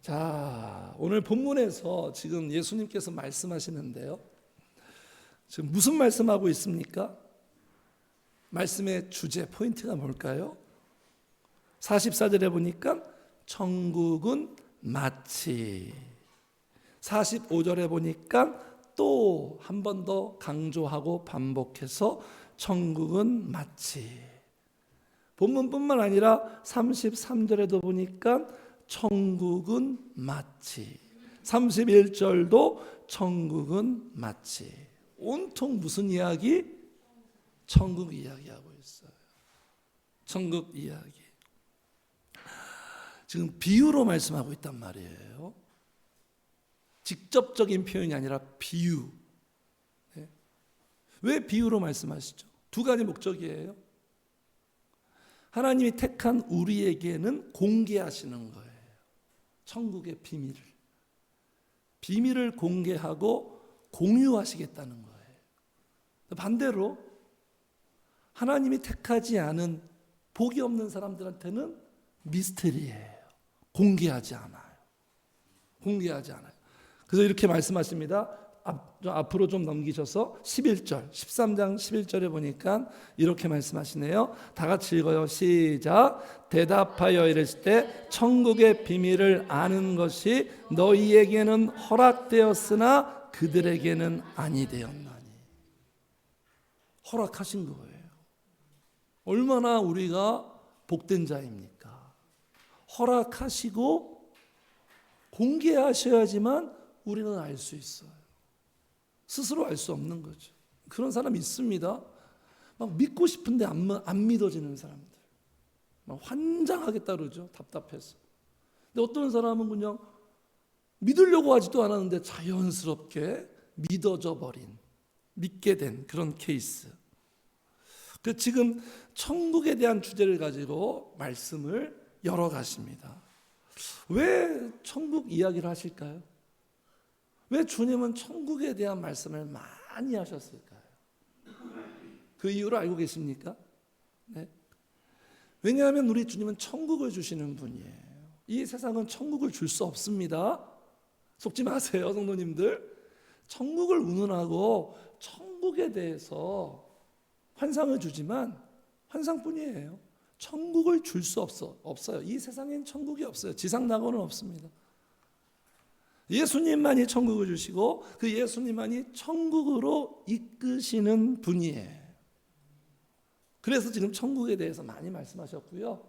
자, 오늘 본문에서 지금 예수님께서 말씀하시는데요. 지금 무슨 말씀하고 있습니까? 말씀의 주제, 포인트가 뭘까요? 44절에 보니까 천국은 마치, 45절에 보니까 또 한 번 더 강조하고 반복해서 천국은 마치. 본문뿐만 아니라 33절에도 보니까 천국은 마치, 31절도 천국은 마치. 온통 무슨 이야기? 천국 이야기하고 있어요. 천국 이야기. 지금 비유로 말씀하고 있단 말이에요. 직접적인 표현이 아니라 비유. 네. 왜 비유로 말씀하시죠? 두 가지 목적이에요. 하나님이 택한 우리에게는 공개하시는 거예요. 천국의 비밀을 공개하고 공유하시겠다는 거예요. 반대로 하나님이 택하지 않은 복이 없는 사람들한테는 미스터리예요. 공개하지 않아요. 그래서 이렇게 말씀하십니다. 앞으로 좀 넘기셔서 11절, 13장 11절에 보니까 이렇게 말씀하시네요. 다 같이 읽어요. 시작. 대답하여 이르실 때 천국의 비밀을 아는 것이 너희에게는 허락되었으나 그들에게는 아니 되었나니. 허락하신 거예요. 얼마나 우리가 복된 자입니까? 허락하시고 공개하셔야지만 우리는 알 수 있어요. 스스로 알 수 없는 거죠. 그런 사람이 있습니다. 막 믿고 싶은데 안 믿어지는 사람들. 막 환장하게 따르죠. 답답해서. 근데 어떤 사람은 그냥 믿으려고 하지도 않았는데 자연스럽게 믿어져 버린, 믿게 된 그런 케이스. 그 지금 천국에 대한 주제를 가지고 말씀을 열어가십니다. 왜 천국 이야기를 하실까요? 왜 주님은 천국에 대한 말씀을 많이 하셨을까요? 그 이유를 알고 계십니까? 네. 왜냐하면 우리 주님은 천국을 주시는 분이에요. 이 세상은 천국을 줄 수 없습니다. 속지 마세요, 성도님들. 천국을 운운하고 천국에 대해서 환상을 주지만 환상뿐이에요. 천국을 줄 수 없어요. 이 세상엔 천국이 없어요. 지상낙원은 없습니다. 예수님만이 천국을 주시고 그 예수님만이 천국으로 이끄시는 분이에요. 그래서 지금 천국에 대해서 많이 말씀하셨고요.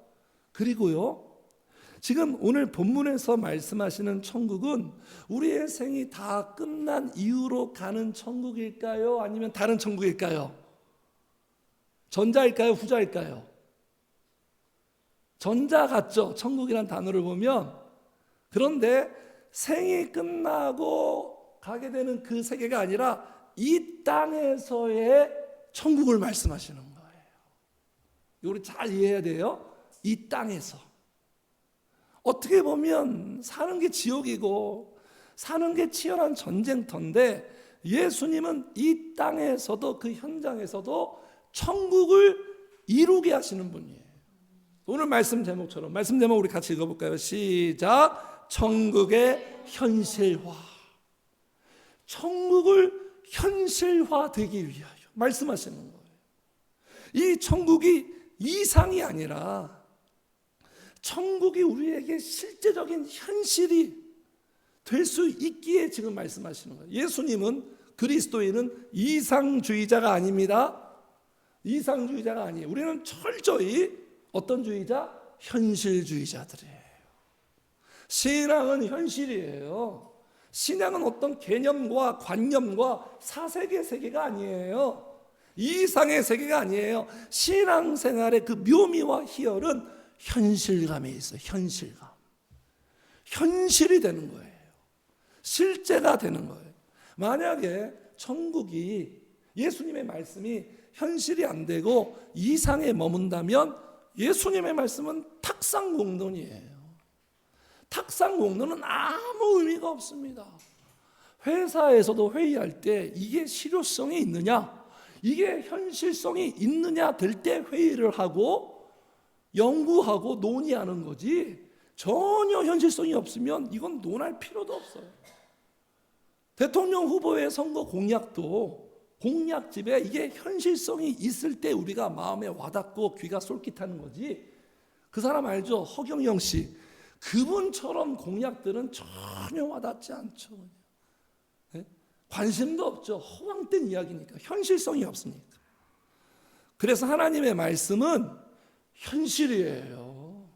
그리고요, 지금 오늘 본문에서 말씀하시는 천국은 우리의 생이 다 끝난 이후로 가는 천국일까요? 아니면 다른 천국일까요? 전자일까요? 후자일까요? 전자 같죠? 천국이란 단어를 보면. 그런데 생이 끝나고 가게 되는 그 세계가 아니라 이 땅에서의 천국을 말씀하시는 거예요. 이걸 잘 이해해야 돼요. 이 땅에서. 어떻게 보면 사는 게 지옥이고 사는 게 치열한 전쟁터인데 예수님은 이 땅에서도 그 현장에서도 천국을 이루게 하시는 분이에요. 오늘 말씀 제목처럼 말씀 제목 우리 같이 읽어볼까요? 시작. 천국의 현실화. 천국을 현실화되기 위하여 말씀하시는 거예요. 이 천국이 이상이 아니라 천국이 우리에게 실제적인 현실이 될 수 있기에 지금 말씀하시는 거예요. 예수님은 그리스도인은 이상주의자가 아닙니다. 이상주의자가 아니에요. 우리는 철저히 어떤 주의자? 현실주의자들이에요. 신앙은 현실이에요. 신앙은 어떤 개념과 관념과 사색의 세계가 아니에요. 이상의 세계가 아니에요. 신앙생활의 그 묘미와 희열은 현실감에 있어요. 현실감. 현실이 되는 거예요. 실제가 되는 거예요. 만약에 천국이 예수님의 말씀이 현실이 안 되고 이상에 머문다면 예수님의 말씀은 탁상공론이에요. 탁상공론은 아무 의미가 없습니다. 회사에서도 회의할 때 이게 실효성이 있느냐, 이게 현실성이 있느냐 될 때 회의를 하고 연구하고 논의하는 거지, 전혀 현실성이 없으면 이건 논할 필요도 없어요. 대통령 후보의 선거 공약도 공약집에 이게 현실성이 있을 때 우리가 마음에 와닿고 귀가 솔깃하는 거지. 그 사람 알죠? 허경영 씨. 그분처럼 공약들은 전혀 와닿지 않죠. 네? 관심도 없죠. 허황된 이야기니까. 현실성이 없으니까. 그래서 하나님의 말씀은 현실이에요.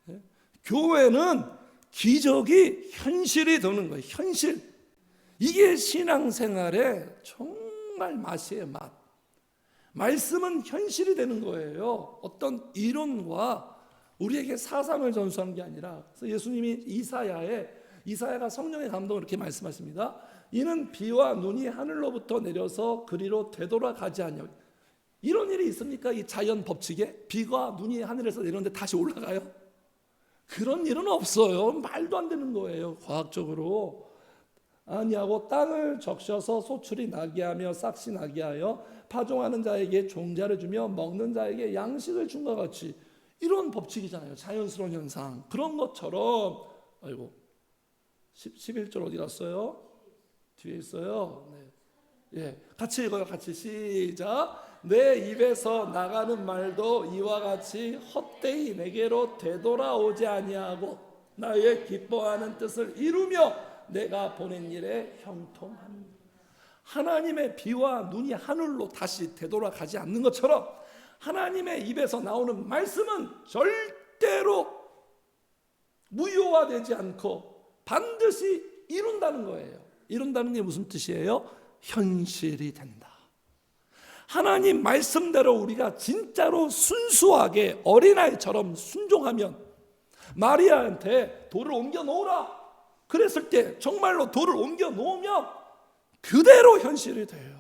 네? 교회는 기적이 현실이 되는 거예요. 현실. 이게 신앙생활의 정말 맛이에요. 맛. 말씀은 현실이 되는 거예요. 어떤 이론과 우리에게 사상을 전수하는 게 아니라. 그래서 예수님이 이사야가 성령의 감동으로 이렇게 말씀하십니다. 이는 비와 눈이 하늘로부터 내려서 그리로 되돌아가지 아니하고. 이런 일이 있습니까? 이 자연 법칙에 비가 눈이 하늘에서 내렸는데 다시 올라가요? 그런 일은 없어요. 말도 안 되는 거예요. 과학적으로. 아니하고 땅을 적셔서 소출이 나게 하며 싹시 나게 하여 파종하는 자에게 종자를 주며 먹는 자에게 양식을 준 것 같이. 이런 법칙이잖아요. 자연스러운 현상. 그런 것처럼. 아이고 11절 어디 갔어요? 뒤에 있어요. 네. 예, 같이 읽어요. 같이 시작. 내 입에서 나가는 말도 이와 같이 헛되이 내게로 되돌아오지 아니하고 나의 기뻐하는 뜻을 이루며 내가 보낸 일에 형통합니다. 하나님의 비와 눈이 하늘로 다시 되돌아가지 않는 것처럼 하나님의 입에서 나오는 말씀은 절대로 무효화되지 않고 반드시 이룬다는 거예요. 이룬다는 게 무슨 뜻이에요? 현실이 된다. 하나님 말씀대로 우리가 진짜로 순수하게 어린아이처럼 순종하면, 마리아한테 돌을 옮겨 놓으라 그랬을 때 정말로 돌을 옮겨 놓으면 그대로 현실이 돼요.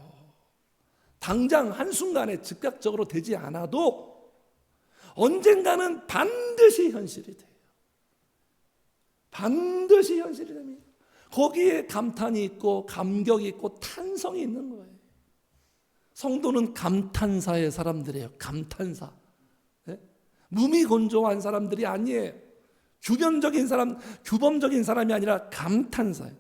당장 한순간에 즉각적으로 되지 않아도 언젠가는 반드시 현실이 돼요. 반드시 현실이 됩니다. 거기에 감탄이 있고 감격이 있고 탄성이 있는 거예요. 성도는 감탄사의 사람들이에요. 감탄사. 네? 무미건조한 사람들이 아니에요. 규범적인 사람이 아니라 감탄사예요.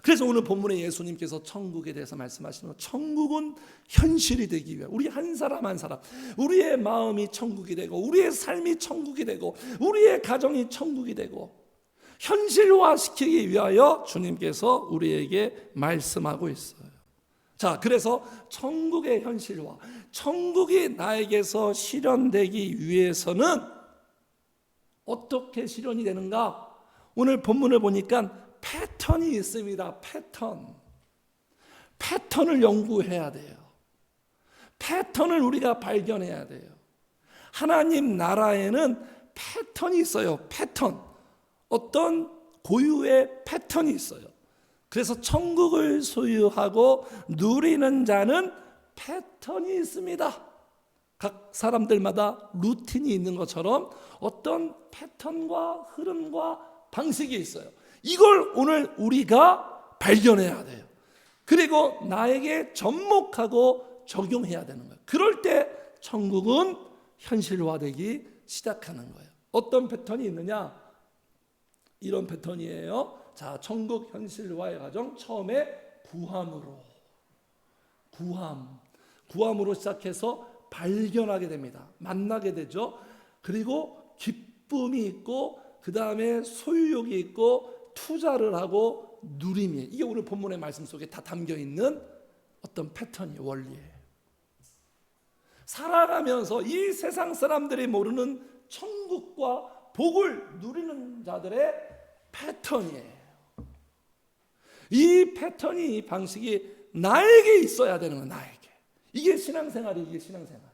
그래서 오늘 본문에 예수님께서 천국에 대해서 말씀하시는 건, 천국은 현실이 되기 위해 우리 한 사람 한 사람, 우리의 마음이 천국이 되고 우리의 삶이 천국이 되고 우리의 가정이 천국이 되고 현실화시키기 위하여 주님께서 우리에게 말씀하고 있어요. 자, 그래서 천국의 현실화, 천국이 나에게서 실현되기 위해서는 어떻게 실현이 되는가? 오늘 본문을 보니까 패턴이 있습니다. 패턴을 연구해야 돼요. 패턴을 우리가 발견해야 돼요. 하나님 나라에는 패턴이 있어요. 패턴. 어떤 고유의 패턴이 있어요. 그래서 천국을 소유하고 누리는 자는 패턴이 있습니다. 각 사람들마다 루틴이 있는 것처럼 어떤 패턴과 흐름과 방식이 있어요. 이걸 오늘 우리가 발견해야 돼요. 그리고 나에게 접목하고 적용해야 되는 거예요. 그럴 때 천국은 현실화되기 시작하는 거예요. 어떤 패턴이 있느냐? 이런 패턴이에요. 자, 천국 현실화의 과정, 처음에 구함으로 시작해서 발견하게 됩니다. 만나게 되죠. 그리고 기쁨이 있고 그 다음에 소유욕이 있고 투자를 하고 누림이, 이게 오늘 본문의 말씀 속에 다 담겨있는 어떤 패턴이에요. 원리예요. 살아가면서 이 세상 사람들이 모르는 천국과 복을 누리는 자들의 패턴이에요. 이 패턴이, 이 방식이 나에게 있어야 되는 거예요. 나에게. 이게 신앙생활이에요. 이게 신앙생활.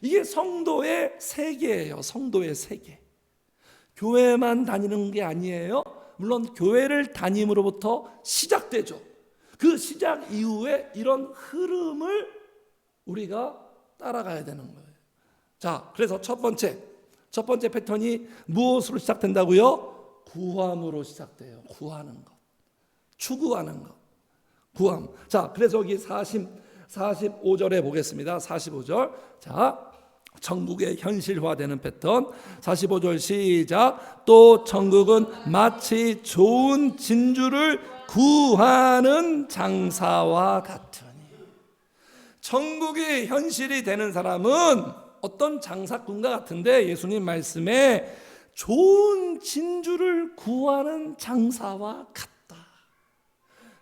이게 성도의 세계예요. 성도의 세계. 교회만 다니는 게 아니에요. 물론 교회를 다님으로부터 시작되죠. 그 시작 이후에 이런 흐름을 우리가 따라가야 되는 거예요. 자, 그래서 첫 번째 패턴이 무엇으로 시작된다고요? 구함으로 시작돼요. 구하는 것, 추구하는 것, 구함. 자, 그래서 여기 45절에 보겠습니다. 45절. 자, 천국의 현실화되는 패턴. 45절 시작. 또 천국은 마치 좋은 진주를 구하는 장사와 같으니. 천국이 현실이 되는 사람은 어떤 장사꾼과 같은데, 예수님 말씀에 좋은 진주를 구하는 장사와 같다.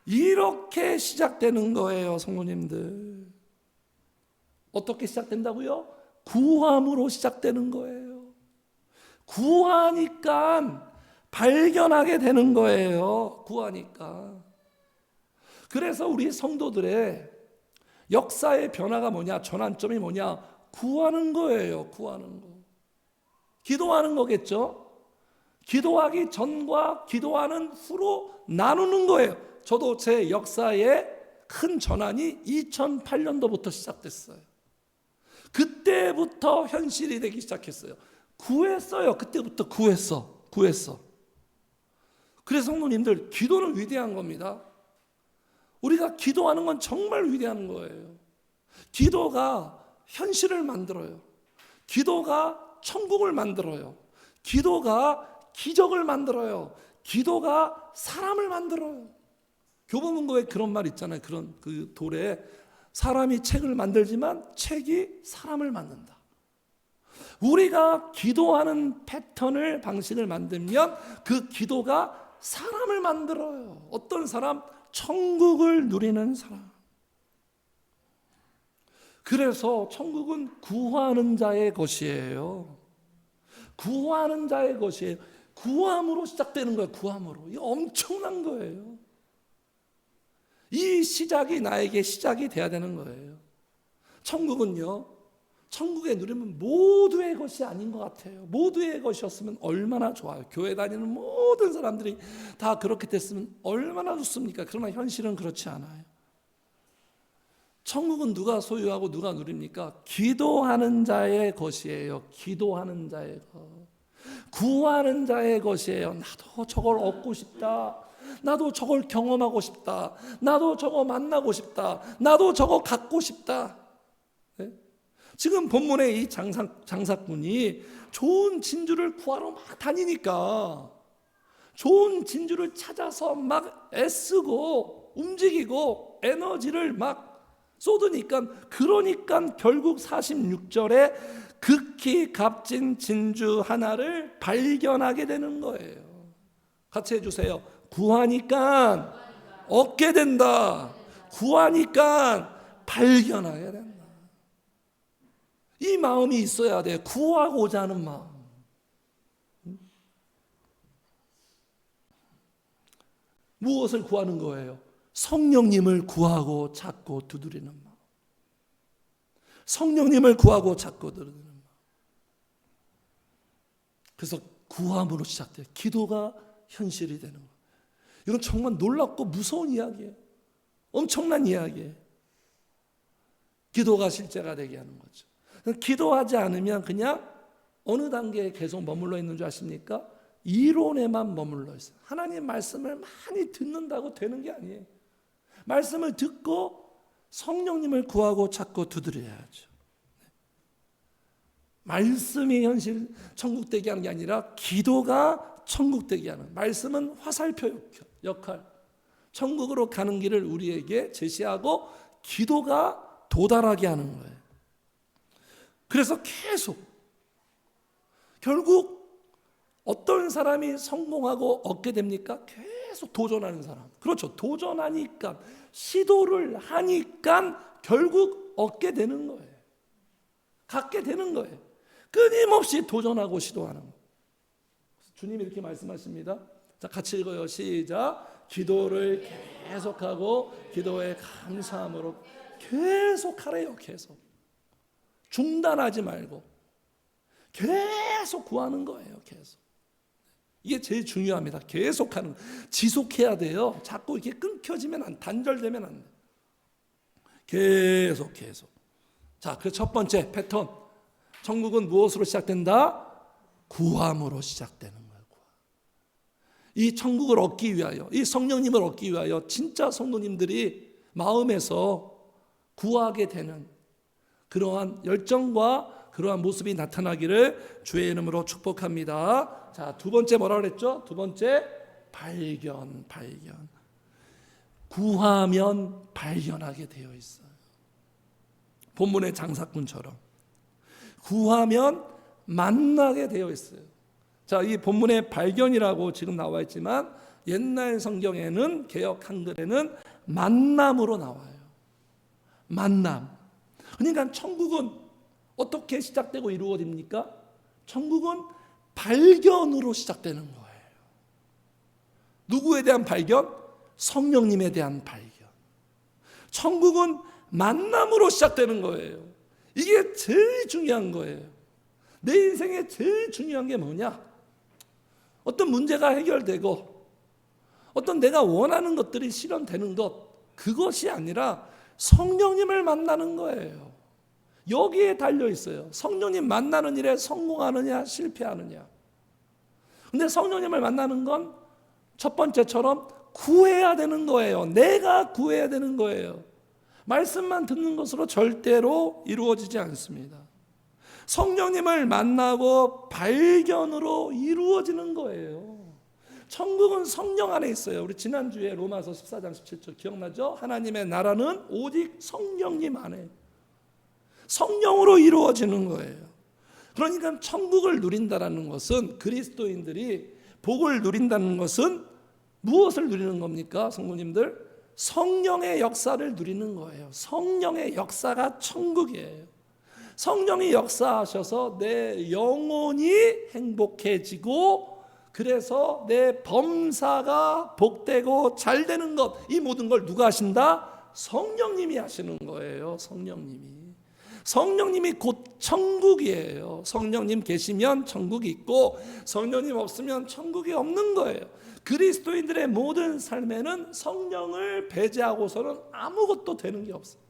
이렇게 시작되는 거예요, 성도님들. 어떻게 시작된다고요? 구함으로 시작되는 거예요. 구하니까 발견하게 되는 거예요. 구하니까. 그래서 우리 성도들의 역사의 변화가 뭐냐? 전환점이 뭐냐? 구하는 거예요. 구하는 거. 기도하는 거겠죠? 기도하기 전과 기도하는 후로 나누는 거예요. 저도 제 역사의 큰 전환이 2008년도부터 시작됐어요. 그때부터 현실이 되기 시작했어요. 구했어요. 그때부터 구했어. 그래서 성도님들, 기도는 위대한 겁니다. 우리가 기도하는 건 정말 위대한 거예요. 기도가 현실을 만들어요. 기도가 천국을 만들어요. 기도가 기적을 만들어요. 기도가 사람을 만들어요. 교보문고에 그런 말 있잖아요. 그런 그 돌에 사람이 책을 만들지만 책이 사람을 만든다. 우리가 기도하는 패턴을, 방식을 만들면 그 기도가 사람을 만들어요. 어떤 사람? 천국을 누리는 사람. 그래서 천국은 구하는 자의 것이에요. 구하는 자의 것이에요. 구함으로 시작되는 거예요. 구함으로. 이거 엄청난 거예요. 이 시작이 나에게 시작이 돼야 되는 거예요. 천국은요, 천국의 누림은 모두의 것이 아닌 것 같아요. 모두의 것이었으면 얼마나 좋아요. 교회 다니는 모든 사람들이 다 그렇게 됐으면 얼마나 좋습니까? 그러나 현실은 그렇지 않아요. 천국은 누가 소유하고 누가 누립니까? 기도하는 자의 것이에요. 기도하는 자의 것. 구하는 자의 것이에요. 나도 저걸 얻고 싶다. 나도 저걸 경험하고 싶다. 나도 저거 만나고 싶다. 나도 저거 갖고 싶다. 네? 지금 본문의 이 장사꾼이 좋은 진주를 구하러 막 다니니까, 좋은 진주를 찾아서 막 애쓰고 움직이고 에너지를 막 쏟으니까, 그러니까 결국 46절에 극히 값진 진주 하나를 발견하게 되는 거예요. 같이 해주세요. 구하니까 얻게 된다. 구하니까 발견하게 된다. 이 마음이 있어야 돼. 구하고자 하는 마음. 무엇을 구하는 거예요? 성령님을 구하고 찾고 두드리는 마음. 성령님을 구하고 찾고 두드리는 마음. 그래서 구함으로 시작돼요. 기도가 현실이 되는 거예요. 이건 정말 놀랍고 무서운 이야기예요. 엄청난 이야기예요. 기도가 실제가 되게 하는 거죠. 기도하지 않으면 그냥 어느 단계에 계속 머물러 있는 줄 아십니까? 이론에만 머물러 있어요. 하나님 말씀을 많이 듣는다고 되는 게 아니에요. 말씀을 듣고 성령님을 구하고 찾고 두드려야죠. 말씀이 현실 천국 되게 하는 게 아니라 기도가 천국 되게 하는. 말씀은 화살표 역할. 천국으로 가는 길을 우리에게 제시하고 기도가 도달하게 하는 거예요. 그래서 계속 결국 어떤 사람이 성공하고 얻게 됩니까? 계속 도전하는 사람. 그렇죠. 도전하니까, 시도를 하니까 결국 얻게 되는 거예요. 갖게 되는 거예요. 끊임없이 도전하고 시도하는 거예요. 주님이 이렇게 말씀하십니다. 자, 같이 읽어요. 시작. 기도를 계속하고 기도에 감사함으로 계속하래요. 계속. 중단하지 말고 계속 구하는 거예요. 계속. 이게 제일 중요합니다. 계속하는, 지속해야 돼요. 자꾸 이렇게 끊겨지면 단절되면 안 돼. 계속. 자, 그 첫 번째 패턴. 천국은 무엇으로 시작된다? 구함으로 시작되는 거예요. 이 천국을 얻기 위하여, 이 성령님을 얻기 위하여 진짜 성도님들이 마음에서 구하게 되는 그러한 열정과 그러한 모습이 나타나기를 주의 이름으로 축복합니다. 자, 두 번째 뭐라 그랬죠? 두 번째 발견. 구하면 발견하게 되어 있어요. 본문의 장사꾼처럼 구하면 만나게 되어 있어요. 자, 이 본문의 발견이라고 지금 나와 있지만 옛날 성경에는 개역 한글에는 만남으로 나와요. 만남. 그러니까 천국은 어떻게 시작되고 이루어집니까? 천국은 발견으로 시작되는 거예요. 누구에 대한 발견? 성령님에 대한 발견. 천국은 만남으로 시작되는 거예요. 이게 제일 중요한 거예요. 내 인생에 제일 중요한 게 뭐냐? 어떤 문제가 해결되고 어떤 내가 원하는 것들이 실현되는 것, 그것이 아니라 성령님을 만나는 거예요. 여기에 달려 있어요. 성령님 만나는 일에 성공하느냐 실패하느냐. 근데 성령님을 만나는 건 첫 번째처럼 구해야 되는 거예요. 내가 구해야 되는 거예요. 말씀만 듣는 것으로 절대로 이루어지지 않습니다. 성령님을 만나고 발견으로 이루어지는 거예요. 천국은 성령 안에 있어요. 우리 지난주에 로마서 14장 17절 기억나죠? 하나님의 나라는 오직 성령님 안에, 성령으로 이루어지는 거예요. 그러니까 천국을 누린다는 것은, 그리스도인들이 복을 누린다는 것은 무엇을 누리는 겁니까? 성도님들, 성령의 역사를 누리는 거예요. 성령의 역사가 천국이에요. 성령이 역사하셔서 내 영혼이 행복해지고, 그래서 내 범사가 복되고 잘 되는 것, 이 모든 걸 누가 하신다? 성령님이 하시는 거예요. 성령님이 곧 천국이에요. 성령님 계시면 천국이 있고 성령님 없으면 천국이 없는 거예요. 그리스도인들의 모든 삶에는 성령을 배제하고서는 아무것도 되는 게 없어요.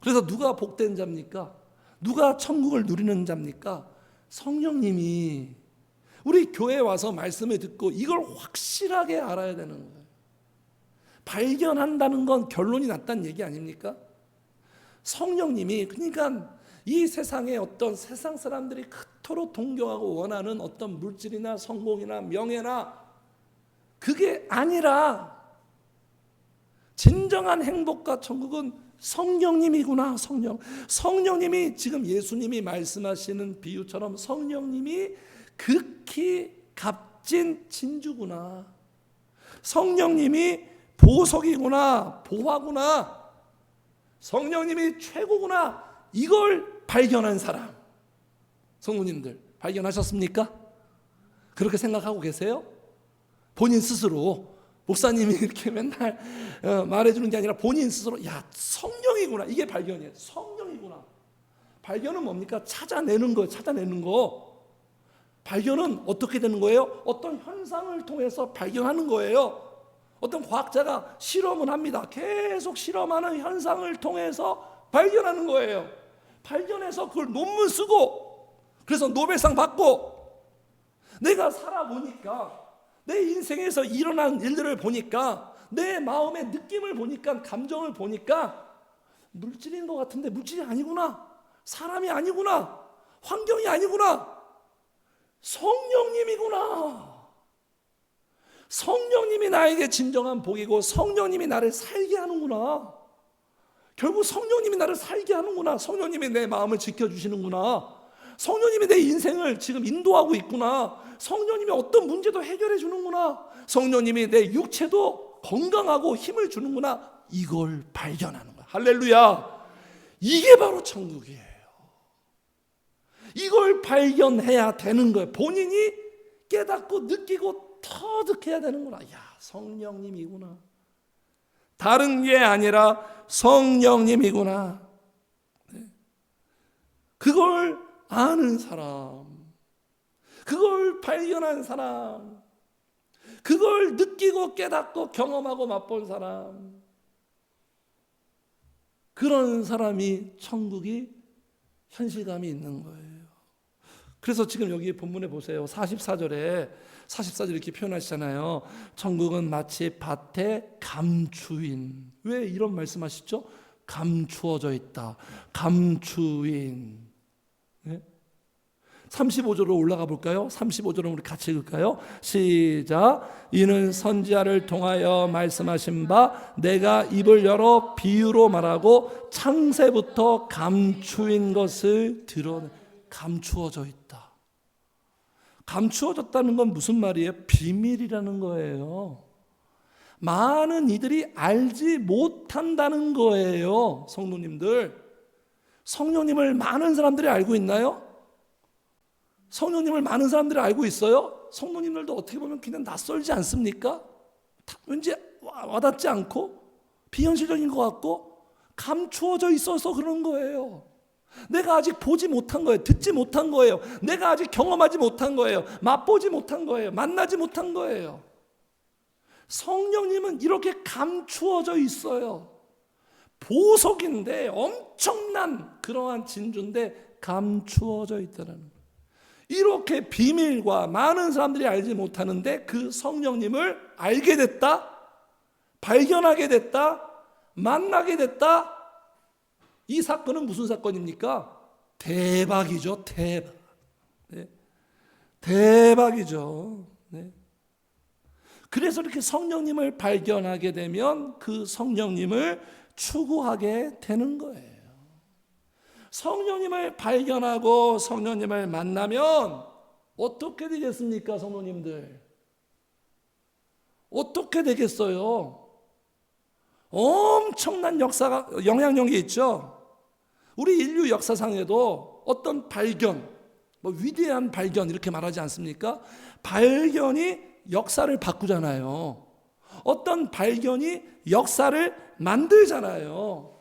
그래서 누가 복된 자입니까? 누가 천국을 누리는 자입니까? 성령님이. 우리 교회에 와서 말씀을 듣고 이걸 확실하게 알아야 되는 거예요. 발견한다는 건 결론이 났다는 얘기 아닙니까? 성령님이, 그러니까 이 세상에 어떤 세상 사람들이 그토록 동경하고 원하는 어떤 물질이나 성공이나 명예나, 그게 아니라 진정한 행복과 천국은 성령님이구나. 성령님이, 지금 예수님이 말씀하시는 비유처럼 성령님이 극히 값진 진주구나. 성령님이 보석이구나, 보화구나. 성령님이 최고구나. 이걸 발견한 사람, 성도님들 발견하셨습니까? 그렇게 생각하고 계세요? 본인 스스로, 목사님이 이렇게 맨날 말해주는 게 아니라 본인 스스로, 야, 성령이구나. 이게 발견이에요. 성령이구나. 발견은 뭡니까? 찾아내는 거예요. 찾아내는 거. 발견은 어떻게 되는 거예요? 어떤 현상을 통해서 발견하는 거예요. 어떤 과학자가 실험을 합니다. 계속 실험하는 현상을 통해서 발견하는 거예요. 발견해서 그걸 논문 쓰고, 그래서 노벨상 받고, 내가 살아보니까, 내 인생에서 일어난 일들을 보니까, 내 마음의 느낌을 보니까, 감정을 보니까 물질인 것 같은데 물질이 아니구나. 사람이 아니구나. 환경이 아니구나. 성령님이구나. 성령님이 나에게 진정한 복이고 성령님이 나를 살게 하는구나. 결국 성령님이 나를 살게 하는구나. 성령님이 내 마음을 지켜주시는구나. 성령님이 내 인생을 지금 인도하고 있구나. 성령님이 어떤 문제도 해결해 주는구나. 성령님이 내 육체도 건강하고 힘을 주는구나. 이걸 발견하는 거야. 할렐루야. 이게 바로 천국이에요. 이걸 발견해야 되는 거예요. 본인이 깨닫고 느끼고 터득해야 되는구나. 야, 성령님이구나. 다른 게 아니라 성령님이구나. 그걸 아는 사람, 그걸 발견한 사람, 그걸 느끼고 깨닫고 경험하고 맛본 사람, 그런 사람이 천국이 현실감이 있는 거예요. 그래서 지금 여기 본문에 보세요. 44절에 이렇게 표현하시잖아요. 천국은 마치 밭의 감추인. 왜 이런 말씀하시죠? 감추어져 있다. 감추인. 네? 35절로 올라가 볼까요? 35절은 우리 같이 읽을까요? 시작. 이는 선지자를 통하여 말씀하신 바 내가 입을 열어 비유로 말하고 창세부터 감추인 것을 드러내. 감추어져 있다. 감추어졌다는 건 무슨 말이에요? 비밀이라는 거예요. 많은 이들이 알지 못한다는 거예요. 성도님들, 성령님을 많은 사람들이 알고 있나요? 성령님을 많은 사람들이 알고 있어요? 성도님들도 어떻게 보면 그냥 낯설지 않습니까? 왠지 와닿지 않고 비현실적인 것 같고 감추어져 있어서 그런 거예요. 내가 아직 보지 못한 거예요. 듣지 못한 거예요. 내가 아직 경험하지 못한 거예요. 맛보지 못한 거예요. 만나지 못한 거예요. 성령님은 이렇게 감추어져 있어요. 보석인데 엄청난 그러한 진주인데 감추어져 있다는 거예요. 이렇게 비밀과 많은 사람들이 알지 못하는데 그 성령님을 알게 됐다, 발견하게 됐다, 만나게 됐다. 이 사건은 무슨 사건입니까? 대박이죠. 대박. 네. 대박이죠. 네. 그래서 이렇게 성령님을 발견하게 되면 그 성령님을 추구하게 되는 거예요. 성령님을 발견하고 성령님을 만나면 어떻게 되겠습니까, 성도님들? 어떻게 되겠어요? 엄청난 역사가, 영향력이 있죠. 우리 인류 역사상에도 어떤 발견, 위대한 발견 이렇게 말하지 않습니까? 발견이 역사를 바꾸잖아요. 어떤 발견이 역사를 만들잖아요.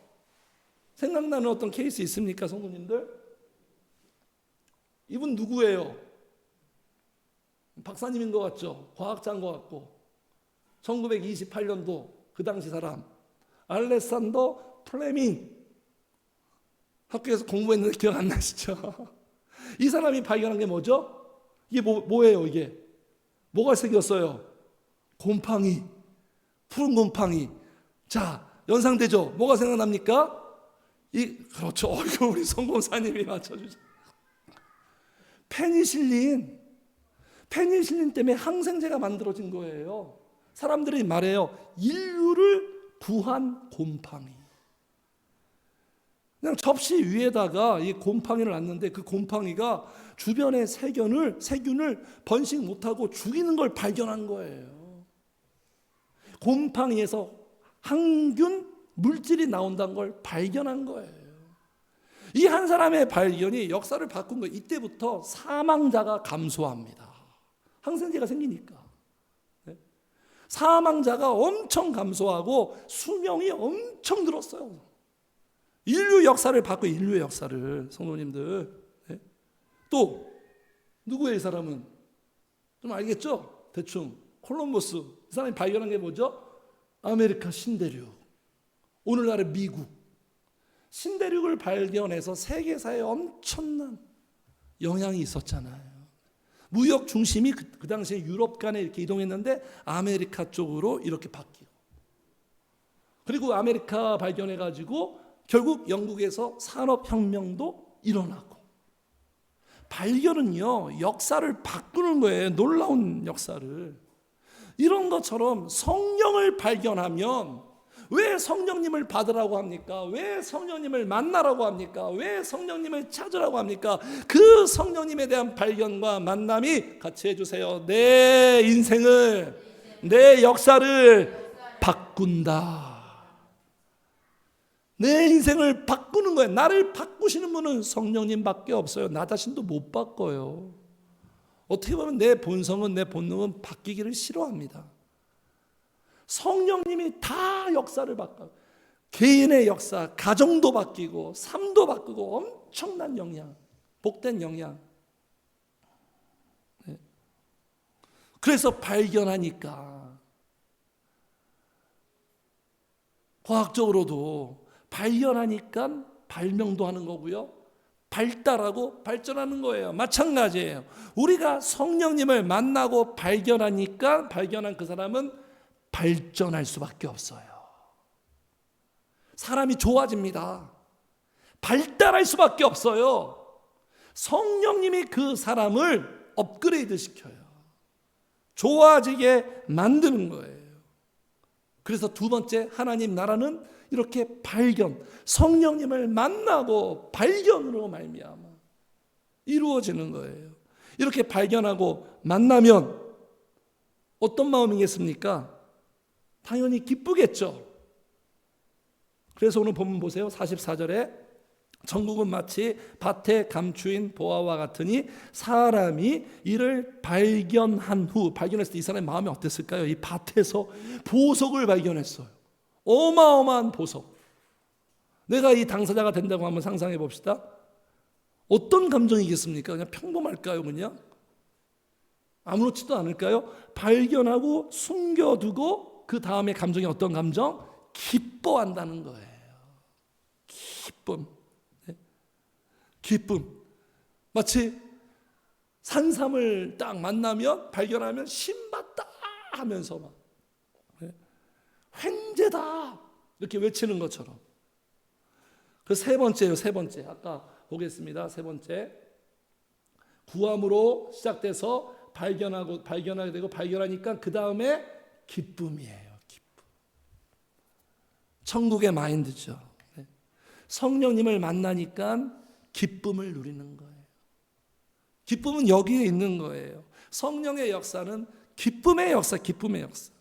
생각나는 어떤 케이스 있습니까, 성도님들? 이분 누구예요? 박사님인 것 같죠? 과학자인 것 같고 1928년도 그 당시 사람 알렉산더 플레밍, 학교에서 공부했는데 기억 안 나시죠? 이 사람이 발견한 게 뭐죠? 이게 뭐예요 이게? 뭐가 생겼어요? 곰팡이, 푸른 곰팡이. 자, 연상되죠? 뭐가 생각납니까? 그렇죠. 이거 우리 성공사님이 맞춰주죠. 페니실린 때문에 항생제가 만들어진 거예요. 사람들이 말해요. 인류를 구한 곰팡이. 그냥 접시 위에다가 이 곰팡이를 놨는데 그 곰팡이가 주변의 세균을 번식 못하고 죽이는 걸 발견한 거예요. 곰팡이에서 항균 물질이 나온다는 걸 발견한 거예요. 이 한 사람의 발견이 역사를 바꾼 거예요. 이때부터 사망자가 감소합니다. 항생제가 생기니까. 사망자가 엄청 감소하고 수명이 엄청 늘었어요. 인류 역사를 바꿔, 인류의 역사를. 성도님들. 또 누구예요 이 사람은? 좀 알겠죠? 대충 콜럼버스. 이 사람이 발견한 게 뭐죠? 아메리카 신대륙. 오늘날의 미국. 신대륙을 발견해서 세계사에 엄청난 영향이 있었잖아요. 무역 중심이 그 당시에 유럽 간에 이렇게 이동했는데 아메리카 쪽으로 이렇게 바뀌고, 그리고 아메리카 발견해가지고 결국 영국에서 산업혁명도 일어나고. 발견은요 역사를 바꾸는 거예요. 놀라운 역사를. 이런 것처럼 성령을 발견하면 왜 성령님을 받으라고 합니까? 왜 성령님을 만나라고 합니까? 왜 성령님을 찾으라고 합니까? 그 성령님에 대한 발견과 만남이 같이 해주세요. 내 인생을, 내 역사를 바꾼다. 내 인생을 바꾸는 거예요. 나를 바꾸시는 분은 성령님밖에 없어요. 나 자신도 못 바꿔요. 어떻게 보면 내 본성은, 내 본능은 바뀌기를 싫어합니다. 성령님이 다 역사를 바꿔. 개인의 역사, 가정도 바뀌고 삶도 바꾸고 엄청난 영향, 복된 영향. 그래서 발견하니까 과학적으로도 발견하니까 발명도 하는 거고요. 발달하고 발전하는 거예요. 마찬가지예요. 우리가 성령님을 만나고 발견하니까 발견한 그 사람은 발전할 수밖에 없어요. 사람이 좋아집니다. 발달할 수밖에 없어요. 성령님이 그 사람을 업그레이드 시켜요. 좋아지게 만드는 거예요. 그래서 두 번째, 하나님 나라는 이렇게 발견, 성령님을 만나고 발견으로 말미암아 이루어지는 거예요. 이렇게 발견하고 만나면 어떤 마음이겠습니까? 당연히 기쁘겠죠. 그래서 오늘 본문 보세요. 44절에 천국은 마치 밭에 감추인 보화와 같으니 사람이 이를 발견한 후, 발견했을 때 이 사람의 마음이 어땠을까요? 이 밭에서 보석을 발견했어요. 어마어마한 보석. 내가 이 당사자가 된다고 한번 상상해 봅시다. 어떤 감정이겠습니까? 그냥 평범할까요? 그냥 아무렇지도 않을까요? 발견하고 숨겨두고 그 다음에 감정이 어떤 감정? 기뻐한다는 거예요. 기쁨. 네? 기쁨. 마치 산삼을 딱 만나면, 발견하면 신받다 하면서 막 횡재다 이렇게 외치는 것처럼. 그 세 번째요. 세 번째, 아까 보겠습니다. 세 번째, 구함으로 시작돼서 발견하게 되고, 발견하니까 그 다음에 기쁨이에요. 기쁨. 천국의 마인드죠. 성령님을 만나니까 기쁨을 누리는 거예요. 기쁨은 여기에 있는 거예요. 성령의 역사는 기쁨의 역사, 기쁨의 역사.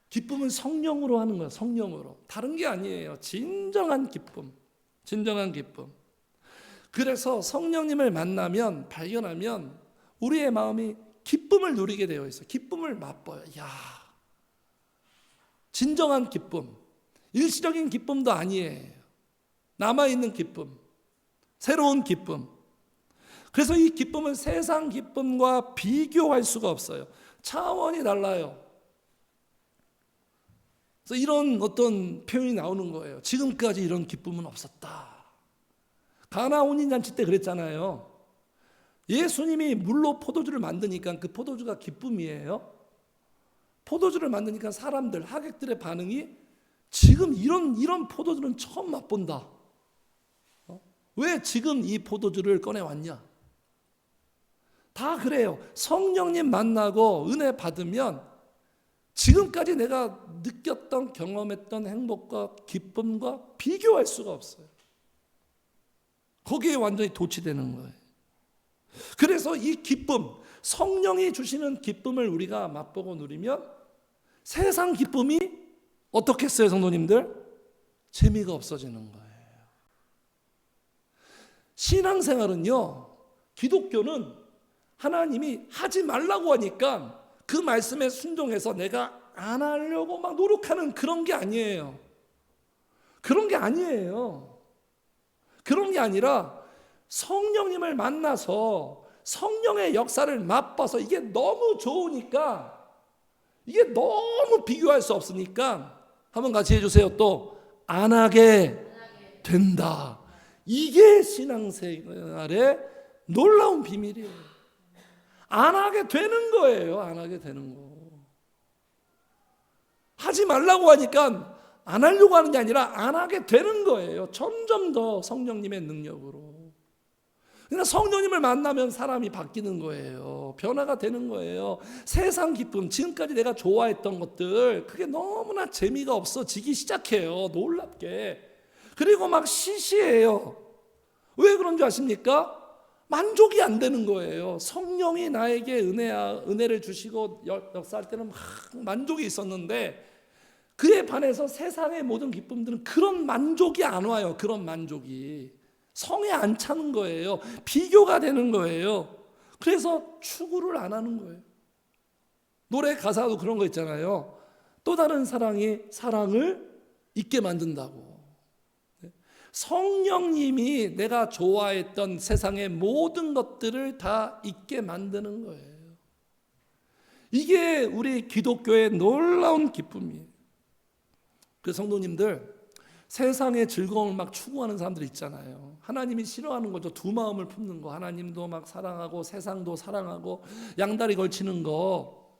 기쁨은 성령으로 하는 거예요. 성령으로. 다른 게 아니에요. 진정한 기쁨. 진정한 기쁨. 그래서 성령님을 만나면, 발견하면 우리의 마음이 기쁨을 누리게 되어 있어요. 기쁨을 맛봐요. 야, 진정한 기쁨. 일시적인 기쁨도 아니에요. 남아있는 기쁨. 새로운 기쁨. 그래서 이 기쁨은 세상 기쁨과 비교할 수가 없어요. 차원이 달라요. 그래서 이런 어떤 표현이 나오는 거예요. 지금까지 이런 기쁨은 없었다. 가나 혼인잔치 때 그랬잖아요. 예수님이 물로 포도주를 만드니까 그 포도주가 기쁨이에요. 포도주를 만드니까 사람들, 하객들의 반응이 지금 이런 포도주는 처음 맛본다. 왜 지금 이 포도주를 꺼내왔냐? 다 그래요. 성령님 만나고 은혜 받으면 지금까지 내가 느꼈던, 경험했던 행복과 기쁨과 비교할 수가 없어요. 거기에 완전히 도취되는 거예요. 그래서 이 기쁨, 성령이 주시는 기쁨을 우리가 맛보고 누리면 세상 기쁨이 어떻겠어요, 성도님들? 재미가 없어지는 거예요. 신앙생활은요, 기독교는 하나님이 하지 말라고 하니까 그 말씀에 순종해서 내가 안 하려고 막 노력하는 그런 게 아니에요. 그런 게 아니에요. 그런 게 아니라 성령님을 만나서 성령의 역사를 맛봐서 이게 너무 좋으니까, 이게 너무 비교할 수 없으니까 한번 같이 해주세요. 또 안 하게 된다. 이게 신앙생활의 놀라운 비밀이에요. 안 하게 되는 거예요. 안 하게 되는 거. 하지 말라고 하니까 안 하려고 하는 게 아니라 안 하게 되는 거예요. 점점 더 성령님의 능력으로. 그러니까 성령님을 만나면 사람이 바뀌는 거예요. 변화가 되는 거예요. 세상 기쁨, 지금까지 내가 좋아했던 것들, 그게 너무나 재미가 없어지기 시작해요. 놀랍게. 그리고 막 시시해요. 왜 그런 줄 아십니까? 만족이 안 되는 거예요. 성령이 나에게 은혜를 주시고 역사할 때는 막 만족이 있었는데, 그에 반해서 세상의 모든 기쁨들은 그런 만족이 안 와요. 그런 만족이 성에 안 차는 거예요. 비교가 되는 거예요. 그래서 추구를 안 하는 거예요. 노래 가사도 그런 거 있잖아요. 또 다른 사랑이 사랑을 잊게 만든다고. 성령님이 내가 좋아했던 세상의 모든 것들을 다 잊게 만드는 거예요. 이게 우리 기독교의 놀라운 기쁨이에요. 그 성도님들, 세상의 즐거움을 막 추구하는 사람들 있잖아요. 하나님이 싫어하는 거죠. 두 마음을 품는 거. 하나님도 막 사랑하고 세상도 사랑하고 양다리 걸치는 거.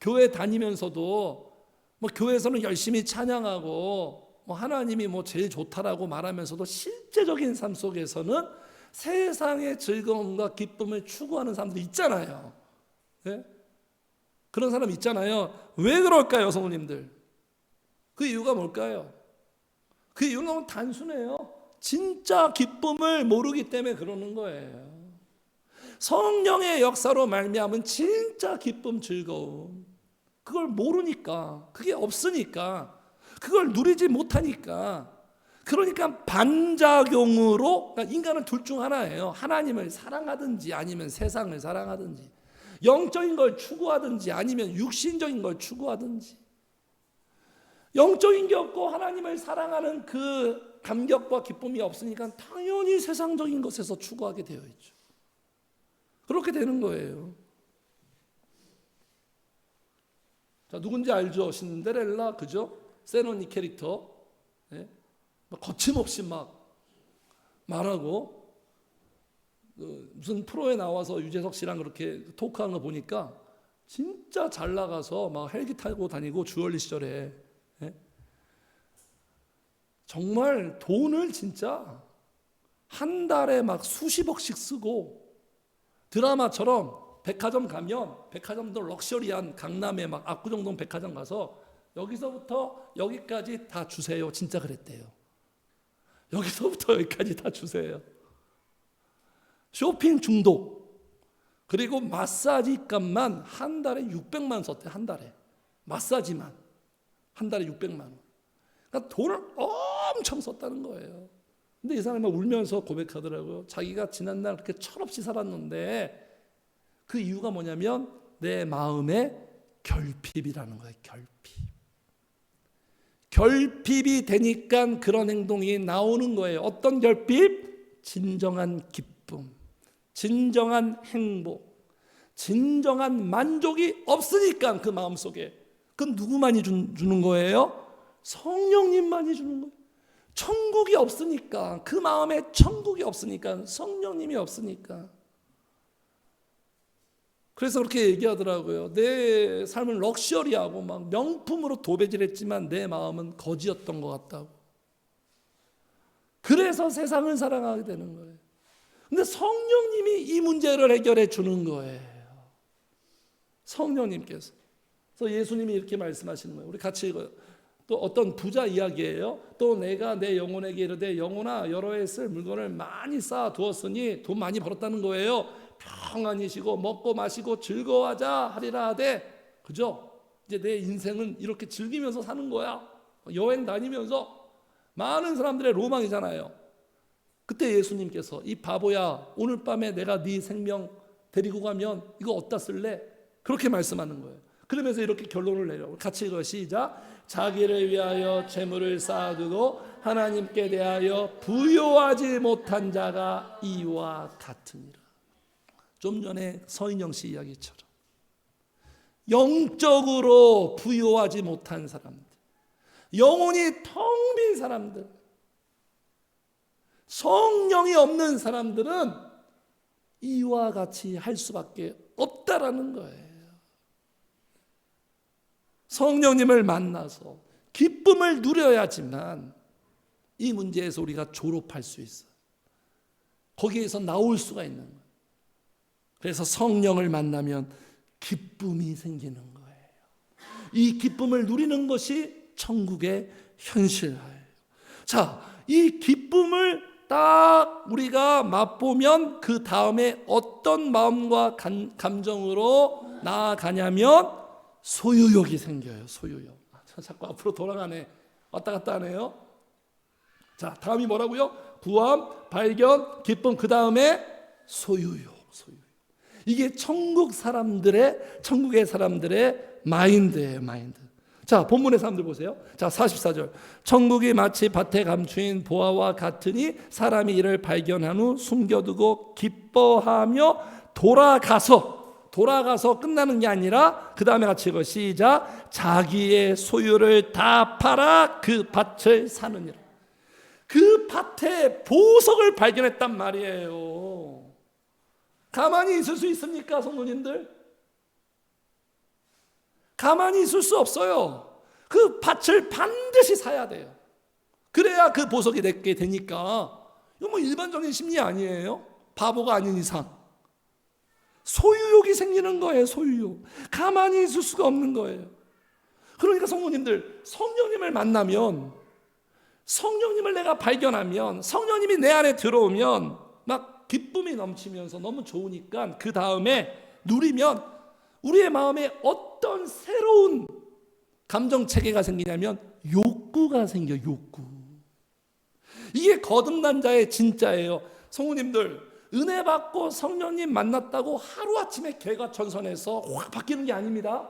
교회 다니면서도 뭐 교회에서는 열심히 찬양하고 하나님이 제일 좋다라고 말하면서도 실제적인 삶 속에서는 세상의 즐거움과 기쁨을 추구하는 사람들이 있잖아요. 네? 그런 사람 있잖아요. 왜 그럴까요, 성도님들? 그 이유가 뭘까요? 그 이유는 너무 단순해요. 진짜 기쁨을 모르기 때문에 그러는 거예요. 성령의 역사로 말미암은 진짜 기쁨, 즐거움, 그걸 모르니까, 그게 없으니까, 그걸 누리지 못하니까, 그러니까 반작용으로, 그러니까 인간은 둘 중 하나예요. 하나님을 사랑하든지 아니면 세상을 사랑하든지, 영적인 걸 추구하든지 아니면 육신적인 걸 추구하든지. 영적인 게 없고 하나님을 사랑하는 그 감격과 기쁨이 없으니까 당연히 세상적인 것에서 추구하게 되어 있죠. 그렇게 되는 거예요. 자, 누군지 알죠? 신데렐라, 그죠? 세노니 캐릭터. 네? 거침없이 막 말하고, 무슨 프로에 나와서 유재석 씨랑 그렇게 토크한 거 보니까 진짜 잘 나가서 막 헬기 타고 다니고, 주얼리 시절에. 네? 정말 돈을 진짜 한 달에 막 수십억씩 쓰고, 드라마처럼 백화점 가면 백화점도 럭셔리한 강남의 막 압구정동 백화점 가서 여기서부터 여기까지 다 주세요. 진짜 그랬대요. 여기서부터 여기까지 다 주세요. 쇼핑 중독. 그리고 마사지 값만 한 달에 600만 원 썼대. 한 달에. 마사지만 한 달에 600만 원. 그러니까 돈을 엄청 썼다는 거예요. 근데 이 사람이 울면서 고백하더라고요. 자기가 지난날 그렇게 철없이 살았는데 그 이유가 뭐냐면 내 마음의 결핍이라는 거예요. 결핍이 되니까 그런 행동이 나오는 거예요. 어떤 결핍? 진정한 기쁨, 진정한 행복, 진정한 만족이 없으니까 그 마음속에. 그건 누구만이 주는 거예요? 성령님만이 주는 거예요. 천국이 없으니까, 그 마음에 천국이 없으니까, 성령님이 없으니까. 그래서 그렇게 얘기하더라고요. 내 삶은 럭셔리하고 막 명품으로 도배질했지만 내 마음은 거지였던 것 같다고. 그래서 세상을 사랑하게 되는 거예요. 근데 성령님이 이 문제를 해결해 주는 거예요. 성령님께서. 그래서 예수님이 이렇게 말씀하시는 거예요. 우리 같이 읽어요. 또 어떤 부자 이야기예요. 또 내가 내 영혼에게 이르되 영혼아 여러 해 쓸 물건을 많이 쌓아 두었으니, 돈 많이 벌었다는 거예요. 평안히 쉬고 먹고 마시고 즐거워하자 하리라 하되, 그죠? 이제 내 인생은 이렇게 즐기면서 사는 거야. 여행 다니면서. 많은 사람들의 로망이잖아요. 그때 예수님께서 이 바보야, 오늘 밤에 내가 네 생명 데리고 가면 이거 어디다 쓸래? 그렇게 말씀하는 거예요. 그러면서 이렇게 결론을 내려. 같이 읽어. 시작. 자기를 위하여 재물을 쌓아두고 하나님께 대하여 부요하지 못한 자가 이와 같으니라. 좀 전에 서인영 씨 이야기처럼 영적으로 부요하지 못한 사람들, 영혼이 텅 빈 사람들, 성령이 없는 사람들은 이와 같이 할 수밖에 없다라는 거예요. 성령님을 만나서 기쁨을 누려야지만 이 문제에서 우리가 졸업할 수 있어요. 거기에서 나올 수가 있는 거예요. 그래서 성령을 만나면 기쁨이 생기는 거예요. 이 기쁨을 누리는 것이 천국의 현실이에요. 자, 이 기쁨을 딱 우리가 맛보면 그 다음에 어떤 마음과 감정으로 나아가냐면 소유욕이 생겨요. 소유욕. 자꾸 앞으로 돌아가네. 왔다 갔다 하네요. 자, 다음이 뭐라고요? 구함, 발견, 기쁨. 그 다음에 소유욕. 이게 천국의 사람들의 마인드예요. 마인드. 자, 본문의 사람들 보세요. 자, 44절. 천국이 마치 밭에 감추인 보화와 같으니 사람이 이를 발견한 후 숨겨두고 기뻐하며 돌아가서 끝나는 게 아니라 그 다음에 같이 읽어. 시작. 자기의 소유를 다 팔아 그 밭을 사느니라. 그 밭에 보석을 발견했단 말이에요. 가만히 있을 수 있습니까, 성도님들? 가만히 있을 수 없어요. 그 밭을 반드시 사야 돼요. 그래야 그 보석이 내게 되니까. 이거 뭐 일반적인 심리 아니에요? 바보가 아닌 이상. 소유욕이 생기는 거예요. 소유욕. 가만히 있을 수가 없는 거예요. 그러니까 성도님들, 성령님을 만나면, 성령님을 내가 발견하면, 성령님이 내 안에 들어오면 막 기쁨이 넘치면서 너무 좋으니까 그 다음에 누리면 우리의 마음에 어떤 새로운 감정 체계가 생기냐면 욕구가 생겨. 욕구. 이게 거듭난 자의 진짜예요. 성도님들, 은혜 받고 성령님 만났다고 하루아침에 개과천선해서 확 바뀌는 게 아닙니다.